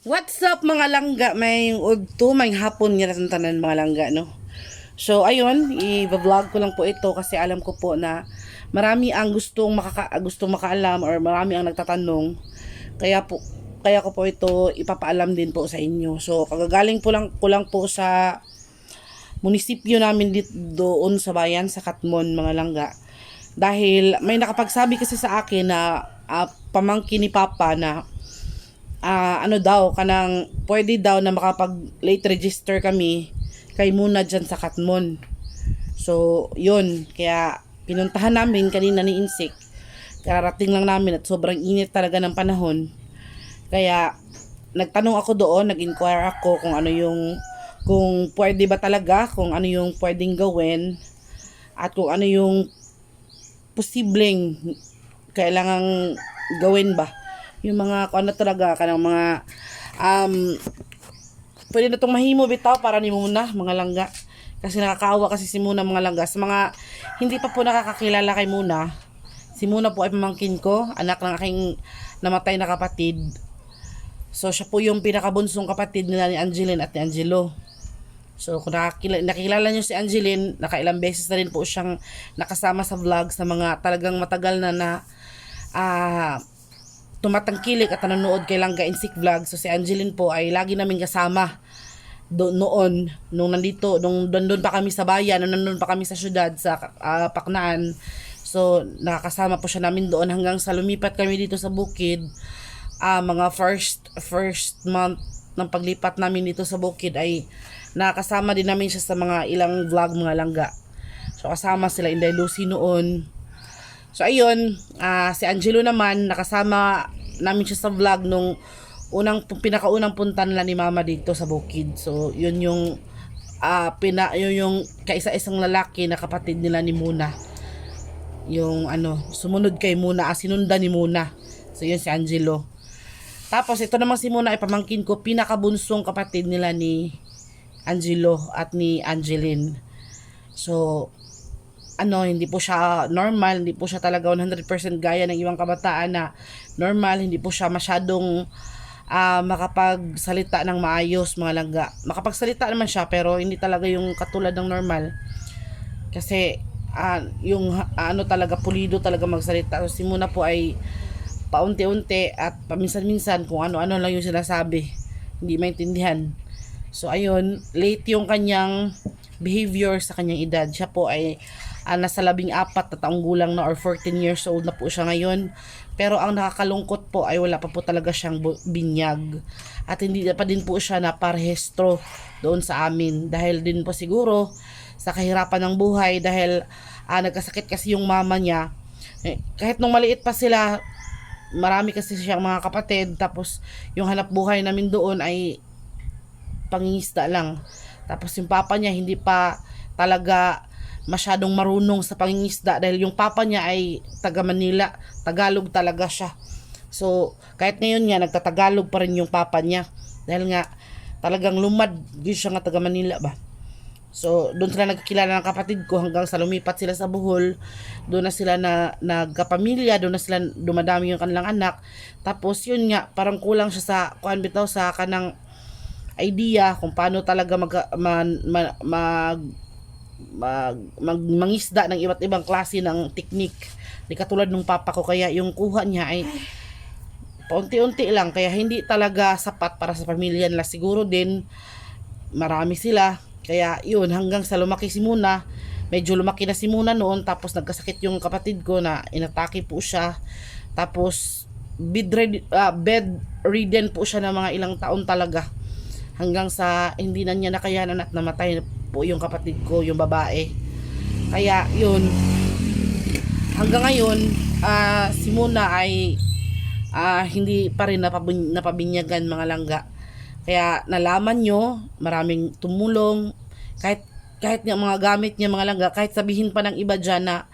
What's up mga langga? May udto, may hapon nga sa tanan mga langga, no? So, ayun, i-vlog ko lang po ito kasi alam ko po na marami ang gustong makaalam or marami ang nagtatanong. Kaya po, kaya ko po ito ipapaalam din po sa inyo. So, kagagaling ko lang po sa munisipyo namin dito doon sa bayan, sa Katmon, mga langga. Dahil may nakapagsabi kasi sa akin na pamangkin ni Papa na ano daw kanang pwede daw na makapag late register kami kay muna dyan sa Katmon. So yun, kaya pinuntahan namin kanina ni Insik. Karating lang namin at sobrang init talaga ng panahon. Kaya nagtanong ako doon, nag-inquire ako kung pwede ba talaga, kung ano yung pwedeng gawin at kung ano yung posibleng kailangang gawin ba. Yung mga kung ano talaga kanang mga pwede na itong mahimo bitaw para ni Muna mga langga, kasi nakakaawa kasi si Muna mga langga. Sa mga hindi pa po nakakakilala kay Muna, si Muna po ay pamangkin ko, anak ng aking namatay na kapatid. So siya po yung pinakabunsong kapatid nila ni Angeline at ni Angelo. So kung nakilala nyo si Angeline, nakailang beses na rin po siyang nakasama sa vlog sa mga talagang matagal na tumatangkilik at nanonood kay Langga Insik Vlog. So si Angeline po ay lagi namin kasama noon nung nandun pa kami sa bayan, nung nandun pa kami sa syudad sa Paknaan. So nakakasama po siya namin doon hanggang sa lumipat kami dito sa bukid. Mga first month ng paglipat namin dito sa bukid ay nakasama din namin siya sa mga ilang vlog mga langga. So kasama sila Inday Lucy noon. So ayun, si Angelo naman nakasama namin siya sa vlog nung pinakaunang punta nila ni Mama dito sa bukid. So yun yung yun yung kaisa-isang lalaki na kapatid nila ni Muna. Yung sumunod kay Muna, sinundan ni Muna. So yun si Angelo. Tapos ito naman si Muna ay pamangkin ko, pinakabunsong kapatid nila ni Angelo at ni Angeline. So hindi po siya normal, hindi po siya talaga 100% gaya ng ibang kabataan na normal, hindi po siya masyadong makapagsalita ng maayos mga langga. Makapagsalita naman siya pero hindi talaga yung katulad ng normal. Kasi yung talaga pulido talaga magsalita. So, si Muna po ay paunti-unti at paminsan-minsan kung ano-ano lang yung sinasabi, hindi maintindihan. So ayun, late yung kanyang behavior sa kanyang edad. Siya po ay nasa 14 na taong gulang na or 14 years old na po siya ngayon. Pero ang nakakalungkot po ay wala pa po talaga siyang binyag. At hindi pa din po siya naparehistro doon sa amin. Dahil din po siguro sa kahirapan ng buhay, dahil nagkasakit kasi yung mama niya. Kahit nung maliit pa sila, marami kasi siyang mga kapatid. Tapos yung hanap buhay namin doon ay pangingisda lang. Tapos yung papa niya hindi pa talaga masyadong marunong sa pangingisda dahil yung papa niya ay taga Manila, Tagalog talaga siya. So kahit ngayon nga nagtatagalog pa rin yung papa niya dahil nga talagang lumad yun siya nga taga Manila ba. So doon sila nagkilala ng kapatid ko hanggang sa lumipat sila sa Bohol. Doon na sila nagkapamilya, doon na sila dumadami yung kanilang anak. Tapos yun nga parang kulang siya sa sa kanang idea kung paano talaga mangisda ng iba't ibang klase ng technique. Di katulad nung papa ko, kaya yung kuha niya ay paunti-unti lang, kaya hindi talaga sapat para sa pamilya nila. Siguro din marami sila, kaya yun hanggang sa lumaki si Muna. Medyo lumaki na si Muna noon, tapos nagkasakit yung kapatid ko na inatake po siya. Tapos bedridden po siya ng mga ilang taon talaga hanggang sa hindi na niya nakayanan at namatay po yung kapatid ko, yung babae. Kaya yun, hanggang ngayon si Muna ay hindi pa rin napabinyagan mga langga. Kaya nalaman nyo, maraming tumulong, kahit nga mga gamit niya mga langga, kahit sabihin pa ng iba dyan na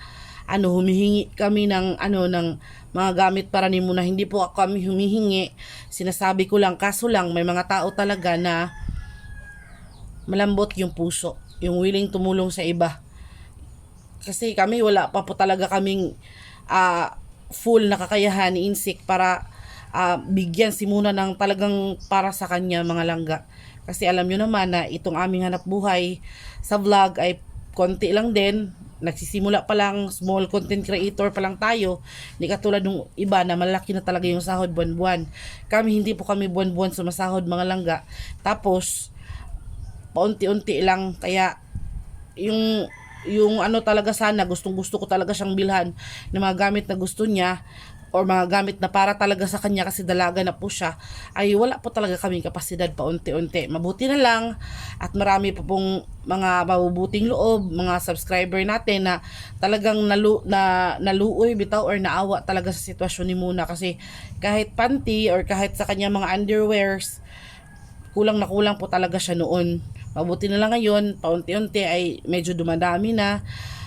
humihingi kami ng ng mga gamit para ni Muna, hindi po ako kami humihingi. Sinasabi ko lang, kaso lang may mga tao talaga na malambot yung puso, yung willing tumulong sa iba. Kasi kami wala pa po talaga kaming full na kakayahan ni Insik para bigyan si Muna ng talagang para sa kanya mga langga. Kasi alam nyo naman na itong aming hanap buhay sa vlog ay konti lang din. Nagsisimula pa lang, small content creator pa lang tayo. Hindi katulad ng iba na malaki na talaga yung sahod buwan-buwan. Kami hindi po kami buwan-buwan sumasahod mga langga. Tapos paunti-unti lang, kaya yung ano talaga, sana gustong gusto ko talaga siyang bilhan ng mga gamit na gusto niya or mga gamit na para talaga sa kanya kasi dalaga na po siya, ay wala po talaga kaming kapasidad paunti-unti. Mabuti na lang at marami pa pong mga mabubuting loob, mga subscriber natin na talagang naluoy bitaw or naawa talaga sa sitwasyon ni Muna, kasi kahit panty or kahit sa kanya mga underwears, kulang na kulang po talaga siya noon. Mabuti na lang ngayon, paunti-unti ay medyo dumadami na.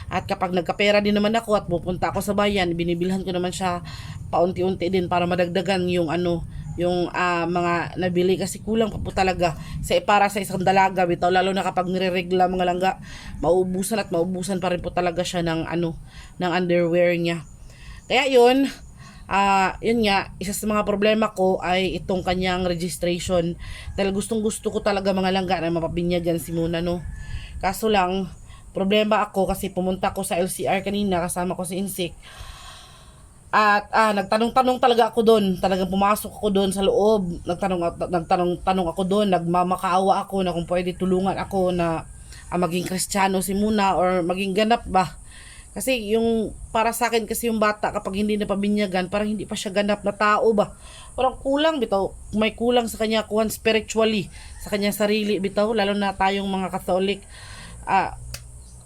At kapag nagkapera din naman ako at pupunta ako sa bayan, binibilhan ko naman siya paunti-unti din para madagdagan yung mga nabili, kasi kulang pa po talaga para sa isang dalaga bitaw, lalo na kapag nireregla mga langga, maubusan at maubusan pa rin po talaga siya ng ng underwear niya. Kaya yun nga, isa sa mga problema ko ay itong kanyang registration, dahil gustong gusto ko talaga mga langga na mapabinyagan si Muna, no. Kaso lang problema ako kasi pumunta ko sa LCR kanina, kasama ko si Insik. At nagtanong-tanong talaga ako doon. Talagang pumasok ako doon sa loob. Nagtanong ako doon, nagmamakaawa ako na kung pwede tulungan ako na maging Kristiyano si Muna or maging ganap ba. Kasi yung para sa akin kasi yung bata kapag hindi napabinyagan, parang hindi pa siya ganap na tao ba. Parang kulang bitaw. May kulang sa kanya kuhan spiritually, sa kanyang sarili bitaw, lalo na tayong mga Catholic.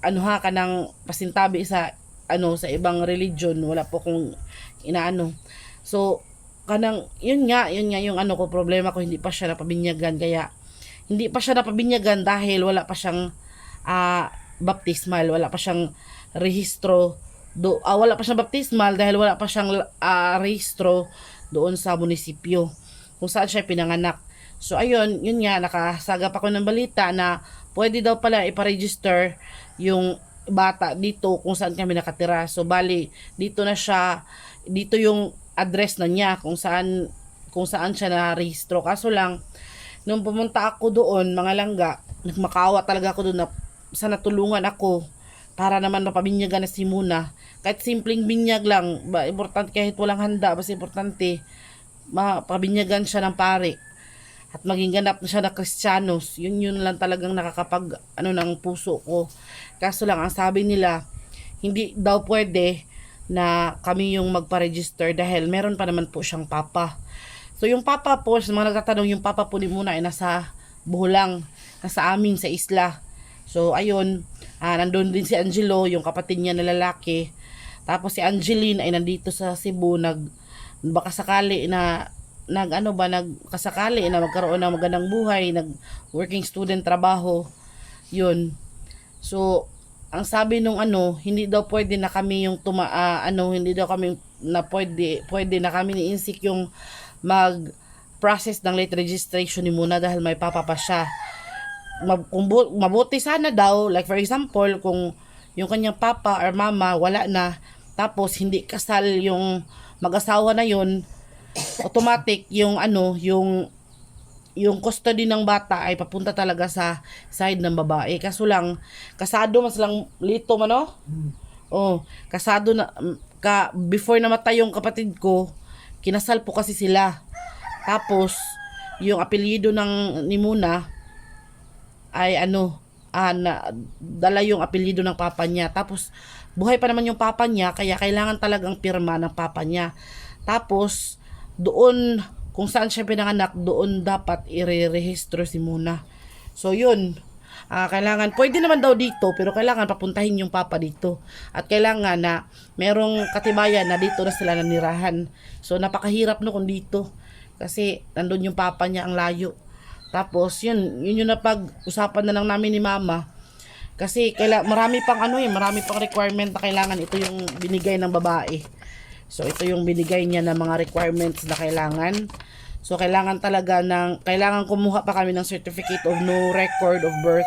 Kanang pasintabi sa sa ibang religion, wala po kung inaano. So kanang yun nga yung ko problema ko, hindi pa siya napabinyagan. Kaya hindi pa siya napabinyagan dahil wala pa siyang baptismal, wala pa siyang rehistro wala pa siyang baptismal dahil wala pa siyang rehistro doon sa munisipyo kung saan siya pinanganak. So ayun, yun nga, nakasagap ako ng balita na pwede daw pala ipa-register yung bata dito kung saan kami nakatira. So bali, dito yung address na niya kung saan siya na-rehistro. Kaso lang, nung pumunta ako doon, mga langga, nagmakaawa talaga ako doon na sana tulungan ako para naman mapabinyagan na si Muna. Kahit simpleng binyag lang, importante, kahit walang handa, basta importante mapabinyagan siya ng pare at maging ganap na siya na Kristiyanos. Yun lang talagang nakakapag ng puso ko. Kaso lang, ang sabi nila, hindi daw pwede na kami yung magpa-register dahil meron pa naman po siyang papa. So yung papa po, sa mga nagtatanong, yung papa po ni Muna ay nasa Buholang, nasa amin sa isla. So ayun, nandun din si Angelo, yung kapatid niya na lalaki. Tapos si Angeline ay nandito sa Cebu, baka sakali na nagkasakali na magkaroon ng magandang buhay, working student trabaho. Yun. So ang sabi nung hindi daw pwede na kami yung hindi daw kami na pwede na kami ni Insik yung mag process ng late registration ni Muna dahil may papa pa siya. Mabuti sana daw, like for example, kung yung kanyang papa or mama wala na, tapos hindi kasal yung mag-asawa na yun, automatic yung custody ng bata ay papunta talaga sa side ng babae. Kaso lang, kasado mas lang lito man, no? Kasado na before namatay yung kapatid ko, kinasal po kasi sila. Tapos yung apelyido ni Muna ay dala yung apelyido ng papa niya. Tapos buhay pa naman yung papa niya, kaya kailangan talagang pirma ng papa niya. Tapos doon kung saan siya pinanganak, doon dapat i-rehistro si Muna. So yun, kailangan, pwede naman daw dito, pero kailangan papuntahin yung papa dito. At kailangan na merong katibayan na dito na sila nanirahan. So napakahirap no kung dito, kasi nandun yung papa niya, ang layo. Tapos yun yung napag-usapan na lang namin ni mama. Kasi marami pang marami pang requirement na kailangan. Ito yung binigay ng babae. So ito yung binigay niya na mga requirements na kailangan. So kailangan kumuha pa kami ng certificate of no record of birth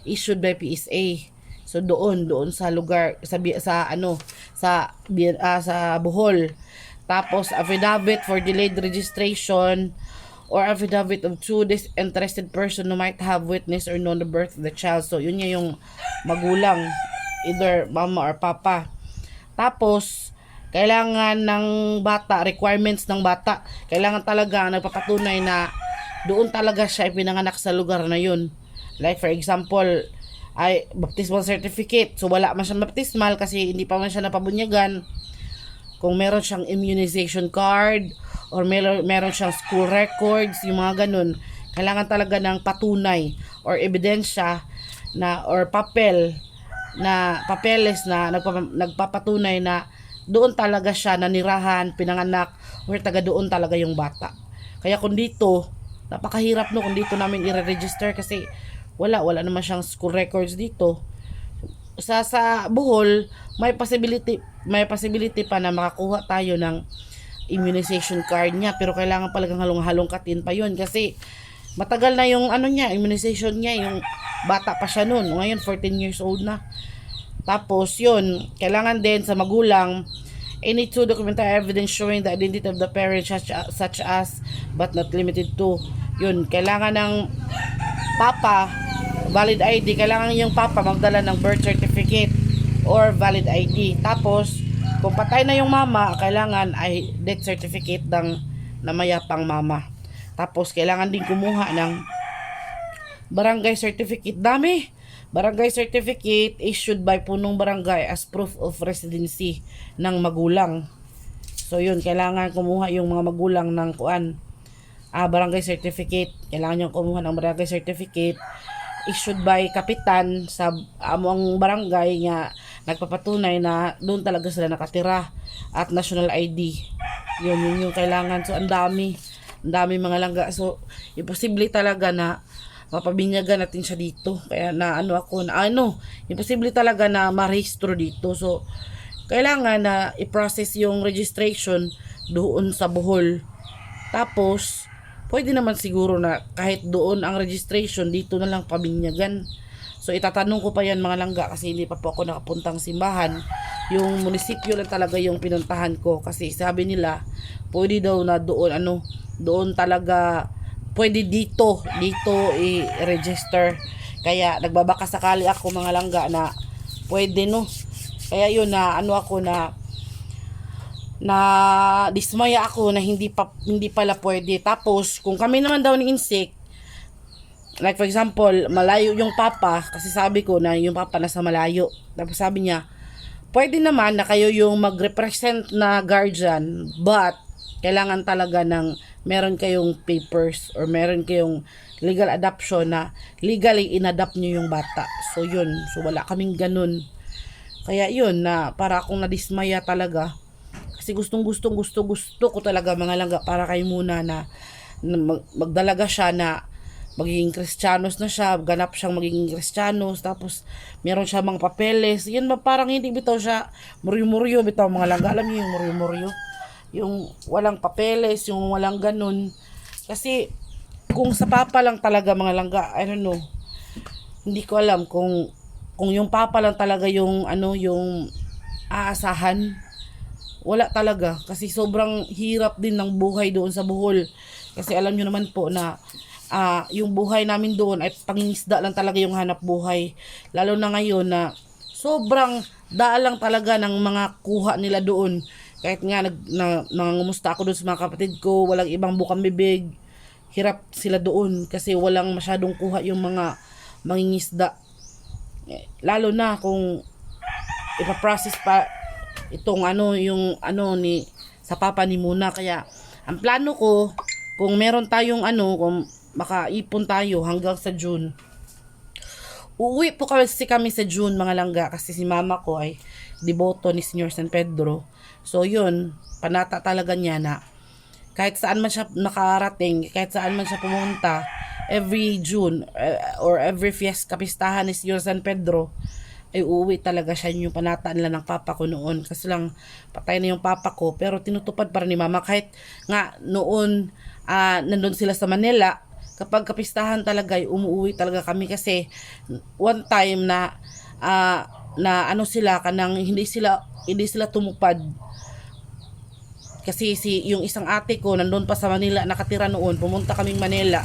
issued by PSA. So doon sa lugar sa Bohol. Tapos affidavit for delayed registration or affidavit of two disinterested person who might have witnessed or known the birth of the child. So yun yung magulang, either mama or papa. Tapos kailangan ng bata, requirements ng bata, kailangan talaga nagpapatunay na doon talaga siya ipinanganak sa lugar na yun. Like for example, ay baptismal certificate. So wala man siyang baptismal kasi hindi pa man siya napabunyagan. Kung meron siyang immunization card or meron siyang school records, yung mga ganun, kailangan talaga ng patunay or ebidensya na or papeles na nagpapatunay na doon talaga siya nanirahan, pinanganak, or taga doon talaga yung bata. Kaya kung dito, napakahirap no kung dito namin i-register kasi wala naman siyang school records dito. Sa Bohol, may possibility pa na makakuha tayo ng immunization card niya, pero kailangan palagang halong-halongkatin pa yun kasi matagal na yung immunization niya, yung bata pa siya noon. Ngayon 14 years old na. Tapos yun, kailangan din sa magulang any two documentary evidence showing the identity of the parent such as but not limited to. Yun, kailangan ng papa valid ID, kailangan yung papa magdala ng birth certificate or valid ID. Tapos kung patay na yung mama, kailangan ay death certificate ng namayapang mama. Tapos kailangan din kumuha ng barangay certificate. Dami. Barangay certificate issued by punong barangay as proof of residency ng magulang. So yun, kailangan kumuha yung mga magulang ng barangay certificate. Kailangan yung kumuha ng barangay certificate issued by kapitan sa among barangay nga nagpapatunay na doon talaga sila nakatira at national ID. Yun yung kailangan. So ang dami mga langga. So imposible talaga na mapabinyagan natin siya dito. Kaya imposible talaga na marehistro dito. So kailangan na i-process yung registration doon sa Bohol. Tapos pwede naman siguro na kahit doon ang registration, dito na lang pabinyagan. So itatanong ko pa yan mga langga kasi hindi pa po ako nakapuntang simbahan. Yung munisipyo lang talaga yung pinuntahan ko kasi sabi nila pwede daw na doon talaga pwede dito i-register. Kaya nagbabaka sakali ako mga langga na pwede no. Kaya yun na dismaya ako na hindi pala pwede. Tapos kung kami naman daw ni insect, like for example malayo yung papa, kasi sabi ko na yung papa nasa malayo, tapos sabi niya pwede naman na kayo yung mag-represent na guardian, but kailangan talaga ng meron kayong papers or meron kayong legal adoption na legally inadapt nyo yung bata. So yun, so wala kaming ganun. Kaya yun na para akong nadismaya talaga. Kasi gusto ko talaga mga langga para kay muna na magdalaga siya na magiging Kristiyanos na siya, ganap siyang magiging Kristiyanos, tapos meron siya mga papeles. Yan ba parang hindi bitaw siya muryo-muryo bitaw mga langga. Alam niyo yung muryo-muryo? Yung walang papeles, yung walang ganun. Kasi kung sa papa lang talaga mga langga, I don't know. Hindi ko alam kung yung papa lang talaga yung yung aasahan. Wala talaga kasi sobrang hirap din ng buhay doon sa Bohol. Kasi alam nyo naman po na yung buhay namin doon ay pangingisda lang talaga yung hanap buhay. Lalo na ngayon na sobrang daalang talaga ng mga kuha nila doon. Kahit nga nangungumusta ako doon sa mga kapatid ko, walang ibang bukang bibig. Hirap sila doon kasi walang masyadong kuha yung mga mangingisda. Lalo na kung ipaprocess pa itong sa papa ni Muna. Kaya ang plano ko, kung meron tayong kung makaipon tayo hanggang sa June, uuwi po kasi kami sa June mga langga kasi si mama ko ay deboto ni Señor San Pedro. So yun, panata talaga niya na kahit saan man siya nakarating, kahit saan man siya pumunta, every June or every kapistahan ni Señor San Pedro ay uuwi talaga siya. Yung panata nila ng papa ko noon. Kasi lang patay na yung papa ko, pero tinutupad pa rin ni mama. Kahit nga noon nandun sila sa Manila, kapag kapistahan talaga ay umuwi talaga kami. Kasi one time na sila kanang hindi sila tumupad. Kasi yung isang ate ko nandun pa sa Manila, nakatira noon, pumunta kaming Manila.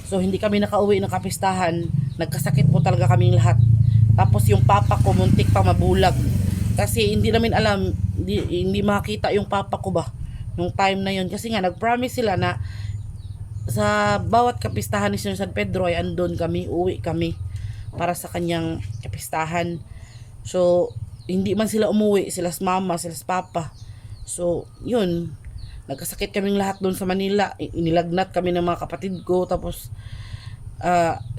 So hindi kami nakauwi ng kapistahan, nagkasakit po talaga kaming lahat. Tapos yung papa ko muntik pa mabulag. Kasi hindi namin alam, hindi makita yung papa ko ba nung time na yun. Kasi nga nag-promise sila na sa bawat kapistahan ni Sir San Pedro ay andun kami, uwi kami para sa kanyang kapistahan. So hindi man sila umuwi, sila sa mama, sila sa papa. So, yun. Nagkasakit kaming lahat doon sa Manila. Inilagnat kami ng mga kapatid ko. Tapos,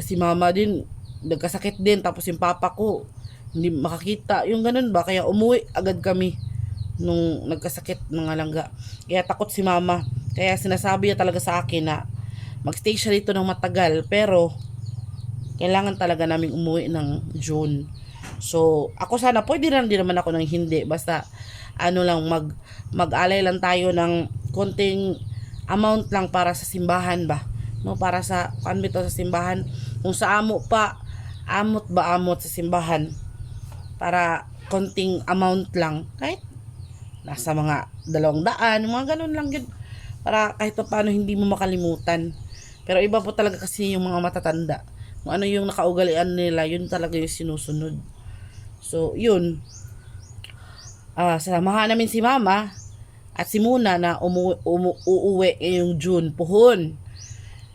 si mama din, nagkasakit din. Tapos yung papa ko, hindi makakita. Yung ganun ba? Kaya umuwi agad kami nung nagkasakit mga langga. Kaya takot si mama. Kaya sinasabi niya talaga sa akin na magstay siya dito ng matagal. Pero, kailangan talaga naming umuwi ng June. So, ako sana, pwede rin din naman ako ng hindi. Basta, lang mag-alay lang tayo ng konting amount lang para sa simbahan ba, no, para sa kanbito sa simbahan, kung sa amot sa simbahan, para konting amount lang, kahit nasa mga 200, mga ganun lang yun, para kahit paano hindi mo makalimutan. Pero iba po talaga kasi yung mga matatanda, kung ano yung nakaugalian nila, yun talaga yung sinusunod. So yun, samahan namin si mama at si Muna na uuwi ngayong June, puhon.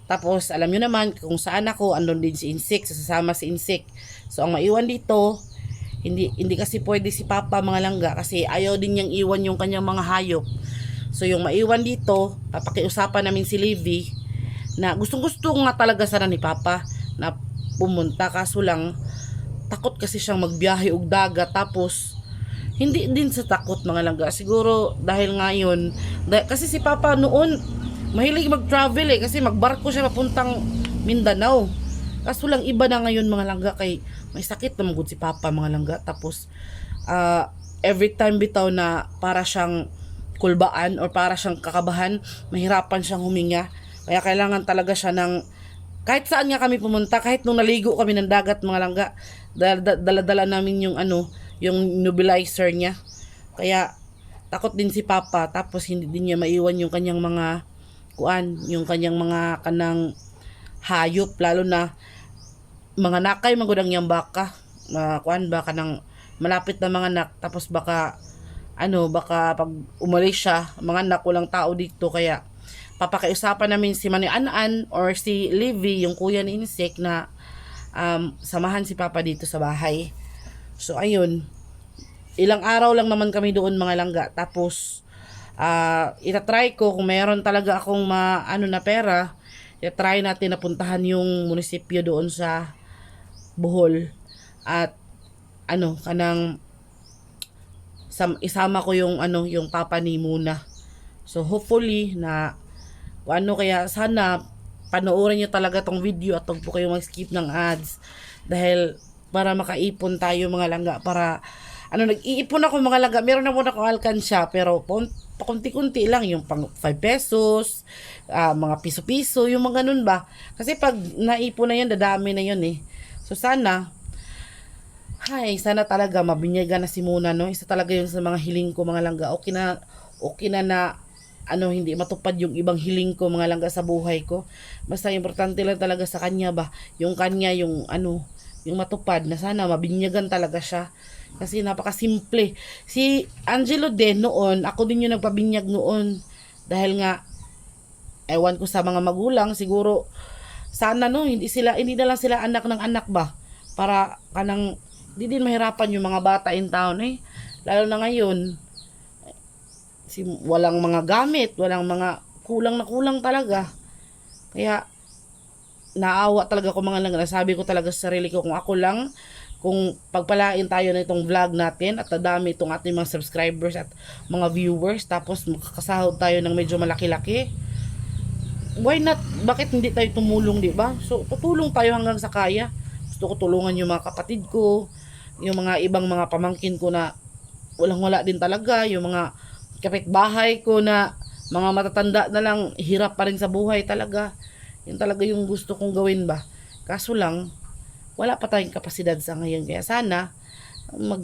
Tapos alam nyo naman kung saan ako, andun din si Insik, sasama si Insik. So ang maiwan dito, hindi kasi pwede si Papa mga langga, kasi ayaw din niyang iwan yung kanyang mga hayop. So yung maiwan dito, papakiusapan namin si Livy na gustong-gusto nga talaga sana ni Papa na pumunta, kaso lang takot kasi siyang magbiyahe og dagat. Tapos hindi din sa takot mga langga, siguro dahil ngayon kasi si Papa noon mahilig mag-travel kasi magbarko siya papuntang Mindanao. Kaso lang iba na ngayon mga langga, kay may sakit na magud si Papa mga langga. Tapos every time bitaw na para siyang kulbaan or para siyang kakabahan, mahirapan siyang huminga. Kaya kailangan talaga siya ng kahit saan nga kami pumunta, kahit nung naligo kami ng dagat mga langga, dala-dala namin yung yung nebulizer niya. Kaya takot din si Papa. Tapos hindi din niya maiwan yung kanyang mga yung kanyang mga kanang hayop, lalo na mga nakay magudang yang baka, ba kanang malapit na mga anak. Tapos baka pag umalis siya, mga anak, walang tao dito. Kaya papakiusapan namin si Mani Anan or si Livy, yung kuya ni Insik, na samahan si Papa dito sa bahay. So ayun, ilang araw lang naman kami doon mga langga. Tapos itatry ko kung mayroon talaga akong na pera, itatry natin na puntahan yung munisipyo doon sa Bohol. At kanang isama ko yung yung Papa ni Muna. So hopefully na kaya sana panoorin niyo talaga tong video at huwag po kayo mag-skip ng ads, dahil para makaipon tayo mga langga. Para nag-iipon ako mga langga, meron na muna akong alkansya, pero pakunti-kunti lang, yung pang 5 pesos, mga piso-piso, yung mga ganun ba. Kasi pag naipon na yun, dadami na yun So sana talaga mabinyagan na si Muna, no. Isa talaga yun sa mga hiling ko mga langga. Okay na hindi matupad yung ibang hiling ko mga langga sa buhay ko. Basta importante lang talaga sa kanya ba, yung kanya yung matupad, na sana mabinyagan talaga siya. Kasi napakasimple. Si Angelo din noon, ako din yung nagpabinyag noon. Dahil nga, ewan ko sa mga magulang, siguro, sana hindi na lang sila anak ng anak ba. Para di din mahirapan yung mga bata in town Lalo na ngayon, walang mga gamit, walang mga kulang talaga. Kaya, naawa talaga ko mga langga. Sabi ko talaga sa sarili ko, kung pagpalain tayo na itong vlog natin at nadami itong ating mga subscribers at mga viewers, tapos makakasahod tayo ng medyo malaki-laki, why not? Bakit hindi tayo tumulong, di ba? So tutulong tayo hanggang sa kaya. Gusto ko tulungan yung mga kapatid ko, yung mga ibang mga pamangkin ko na walang-wala din talaga, yung mga kapitbahay ko na mga matatanda na lang, hirap pa rin sa buhay talaga. Yun talaga yung gusto kong gawin ba. Kaso lang, wala pa tayong kapasidad sa ngayon. Kaya sana,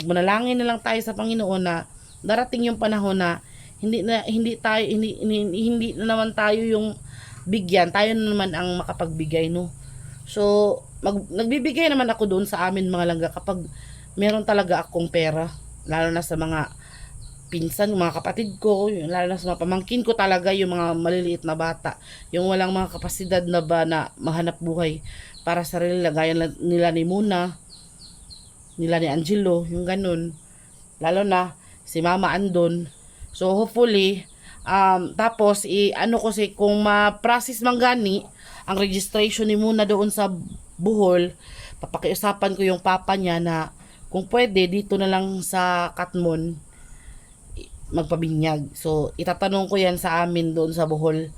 manalangin na lang tayo sa Panginoon na darating yung panahon na Hindi na naman tayo yung bigyan, tayo na naman ang makapagbigay, no. So nagbibigay naman ako doon sa amin mga langga kapag meron talaga akong pera, lalo na sa mga pinsan, mga kapatid ko, lalo na sa mga pamangkin ko talaga, yung mga maliliit na bata, yung walang mga kapasidad na ba na mahanap buhay para sa sarili, gaya nila ni Muna, nila ni Angelo, yung ganun. Lalo na si Mama andon. So hopefully, tapos ano ko si kung ma-process man gani ang registration ni Muna doon sa Bohol, papakiusapan ko yung papa niya na kung pwede dito na lang sa Katmon magpabinyag. So itatanong ko yan sa amin doon sa Bohol.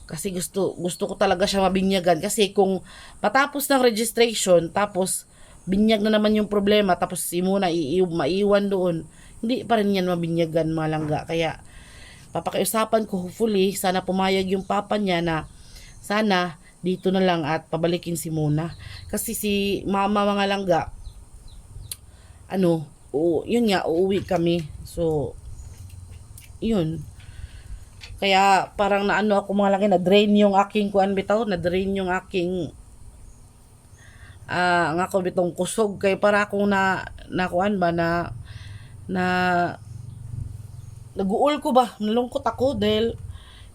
Kasi gusto ko talaga siya mabinyagan, kasi kung matapos ng registration tapos binyag na naman yung problema, tapos si Muna maiwan doon, hindi pa rin yan mabinyagan mga langga. Kaya papakiusapan ko, hopefully sana pumayag yung papa niya na sana dito na lang at pabalikin si Muna. Kasi si mama mga langga, yun nga, uuwi kami. So yun, kaya parang naano ako mga langga, na-drain yung aking na-drain yung aking nga ko bitong kusog, kay para akong nakuan ba na naguul ko ba, nalungkot ako dahil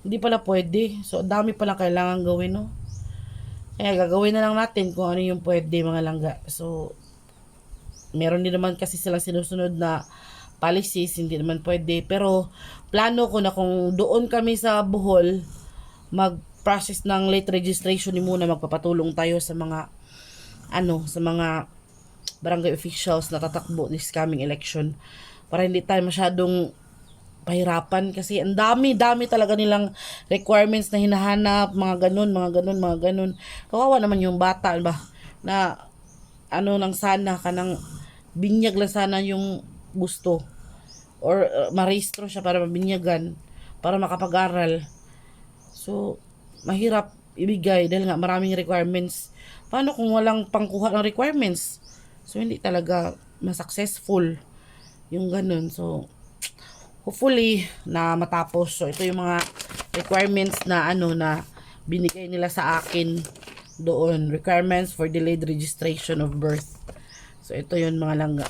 hindi pala pwede. So dami pala kailangan gawin, no. Kaya gagawin na lang natin kung ano yung pwede mga langga. So meron din naman kasi silang sinusunod na policies, hindi naman pwede, pero plano ko na kung doon kami sa Bohol mag-process ng late registration ni Muna, magpapatulong tayo sa mga sa mga barangay officials na tatakbo this coming election, para hindi tayo masyadong pahirapan, kasi ang dami talaga nilang requirements na hinahanap, mga ganun. Kawawa naman yung bata ba, na lang sana kanang binyag lang sana yung gusto, or marehistro siya para mabinyagan, para makapag-aral. So mahirap ibigay dahil nga maraming requirements. Paano kung walang pangkuha ng requirements? So hindi talaga ma-successful yung ganun. So hopefully na matapos. So ito yung mga requirements na na binigay nila sa akin doon. Requirements for delayed registration of birth. So ito yun mga langga.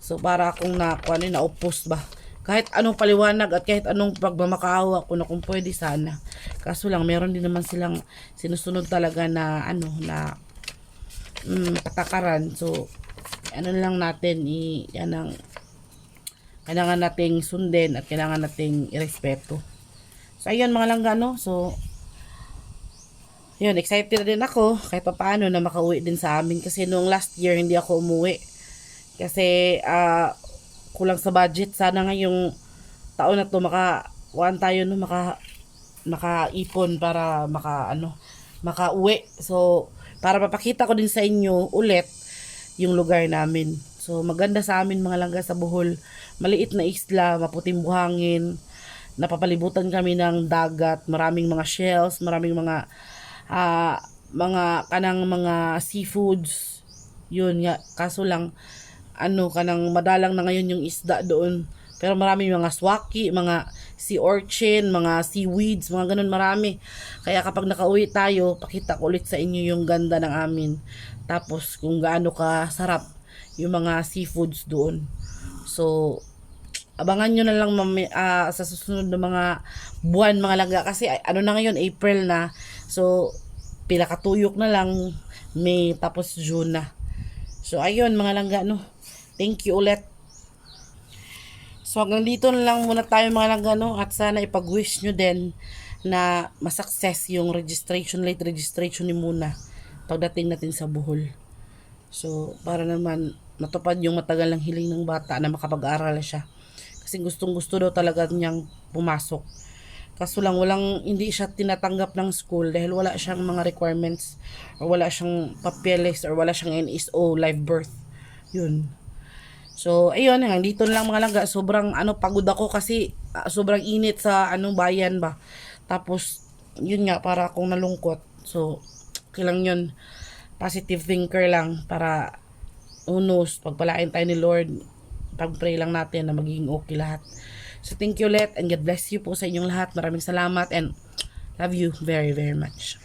So para akong naupos ba, kahit anong paliwanag at kahit anong pagmamakaawa ko na kung pwede sana. Kaso lang meron din naman silang sinusunod talaga na patakaran. So lang natin yan ang kailangan nating sundin at kailangan nating irespeto. So ayun mga langga, no. So yun, excited din ako kahit paano na makauwi din sa amin, kasi noong last year hindi ako umuwi kasi kulang sa budget. Sana ngayong taon na to makakuan tayo, no, makaipon para makauwi. So para mapakita ko din sa inyo ulit yung lugar namin. So maganda sa amin mga langga sa Bohol. Maliit na isla, maputing buhangin, napapalibutan kami ng dagat, maraming mga shells, maraming mga mga seafoods. Yun nga, kaso lang kanang madalang na ngayon yung isda doon. Pero marami mga swaki, mga sea urchin, mga seaweeds, mga ganun, marami. Kaya kapag nakauwi tayo, pakita ko ulit sa inyo yung ganda ng amin. Tapos kung gaano ka sarap yung mga seafoods doon. So abangan nyo na lang sa susunod na mga buwan mga langga, kasi na ngayon, April na. So pila katuyok na lang, May, tapos June na. So ayun mga langga, no. Thank you ulit. So hanggang dito na lang muna tayo mga langga, no. At sana ipag-wish nyo din na ma-success yung late registration ni Muna pagdating natin sa Bohol. So para naman matupad yung matagal ng hiling ng bata na makapag-aral siya. Kasi gustong-gusto daw talaga niyang pumasok. Kaso lang hindi siya tinatanggap ng school dahil wala siyang mga requirements, or wala siyang papeles, or wala siyang NSO live birth. Yun. So ayun, dito na lang mga langga. Sobrang pagod ako kasi sobrang init sa bayan ba. Tapos yun nga, para akong nalungkot. So kailang yun, positive thinker lang, para unos pagpalain tayo ni Lord. Pag-pray lang natin na magiging okay lahat. So thank you ulit and God bless you po sa inyong lahat. Maraming salamat and love you very very much.